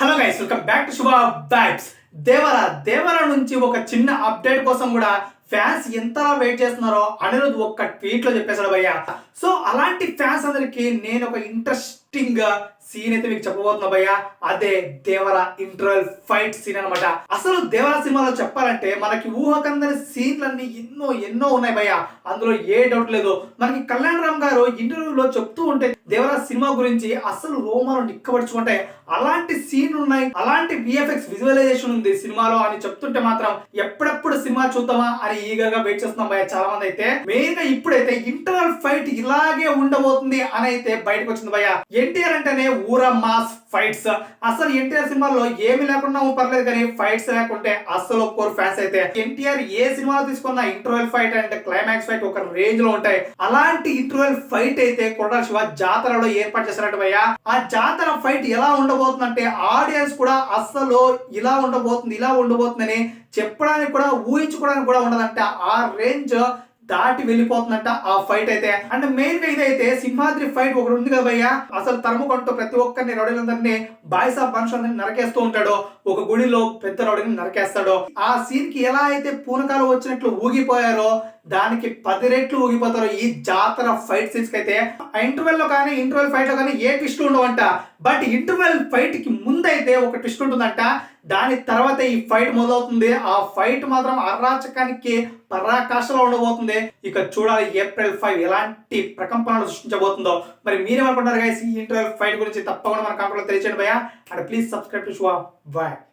Hello guys, welcome back to శుభ vibes. Devara నుంచి ఒక చిన్న అప్డేట్ కోసం కూడా ఫ్యాన్స్ ఎంతలా వెయిట్ చేస్తున్నారో అనిరుద్ ఒక్క ట్వీట్ లో చెప్పేశాడు భయ్య. సో అలాంటి ఫ్యాన్స్ అందరికి నేను ఒక ఇంట్రెస్టింగ్ సీన్ అయితే మీకు చెప్పబోతున్నా భయ్య. అదే దేవరా ఇంటర్వెల్ ఫైట్ సీన్ అనమాట. అసలు దేవరా సినిమాలో చెప్పాలంటే మనకి ఊహకందని సీన్లన్నీ ఎన్నో ఉన్నాయి భయ్య. అందులో ఏ డౌట్ లేదు. మనకి కళ్యాణ్ రామ్ గారు ఇంటర్వ్యూలో చెప్తూ ఉంటే దేవరా సినిమా గురించి అసలు రోమాలు నిక్కబడుచుకుంటాయి. అలాంటి సీన్ ఉన్నాయి, అలాంటి విఎఫ్ఎక్స్ విజువలైజేషన్ ఉంది సినిమాలో అని చెప్తుంటే మాత్రం ఎప్పుడెప్పుడు సినిమా చూద్దామా అని ఈగర్ గా వెయిట్ చేస్తున్నాం భయ్య చాలా మంది అయితే. మెయిన్ గా ఇప్పుడైతే ఇంటర్వెల్ ఫైట్ ఇలాగే ఉండబోతుంది అని అయితే బయటకు వచ్చింది భయ్య. ఎన్టీఆర్ అంటేనే ఊర మాస్ ఫైట్స్. అసలు ఎన్టీఆర్ సినిమాలో ఏమి లేకుండా పర్లేదు, కానీ ఫైట్స్ లేకుంటే అసలు ఒప్పుకోరు ఫ్యాన్స్ అయితే. ఎన్టీఆర్ ఏ సినిమాలో తీసుకున్న ఇంటర్వెల్ ఫైట్ అంటే క్లైమాక్స్ ఫైట్ ఒక రేంజ్ లో ఉంటాయి. అలాంటి ఇంటర్వెల్ ఫైట్ అయితే కొరటాల శివ జాతరలో ఏర్పాటు చేశారట భయ్య. ఆ జాతర ఫైట్ ఎలా ఉండబోతుందంటే ఆడియన్స్ కూడా అసలు ఇలా ఉండబోతుందని చెప్పడానికి కూడా ఊహించుకోవడానికి కూడా ఉండదంటే ఆ రేంజ్ దాటి వెళ్ళిపోతుందంట ఆ ఫైట్ అయితే. అండ్ మెయిన్ గా ఇదైతే సింహాద్రి ఫైట్ ఒకటి ఉంది కదా భయ్య. అసలు తరుముకుంటూ ప్రతి ఒక్కరిని రౌడీలందరినీ బాయ్స్ ఆఫ్ మనుషులందరినీ నరకేస్తూ ఉంటాడు. ఒక గుడిలో పెద్ద రౌడీని నరకేస్తాడు. ఆ సీన్ కి ఎలా అయితే పూనకాలు వచ్చినట్లు ఊగిపోయారో దానికి 10 రెట్లు ఊగిపోతారు ఈ జాతర ఫైట్ సీన్స్ కి అయితే. ఇంటర్వెల్ లో కానీ ఇంటర్వెల్ ఫైట్ లో కానీ ఏ ట్విస్ట్ ఉండవంట. బట్ ఇంటర్వెల్ ఫైట్ కి ముందైతే ఒక ట్విస్ట్ ఉంటుందంట. దాని తర్వాత ఈ ఫైట్ మొదలవుతుంది. ఆ ఫైట్ మాత్రం అరాచకానికి పరాకాష్ఠలో ఉండబోతుంది. ఇక చూడాలి ఏప్రిల్ 5 ఎలాంటి ప్రకంపనలు సృష్టించబోతుందో. మరి మీరేమనుకుంటారు గైస్ ఈ ఇంటర్వెల్ ఫైట్ గురించి? తప్పకుండా మన కామెంట్లో తెలియచేయండి భయ్య. అండ్ ప్లీజ్ సబ్స్క్రైబ్ టు శుభ వైబ్స్.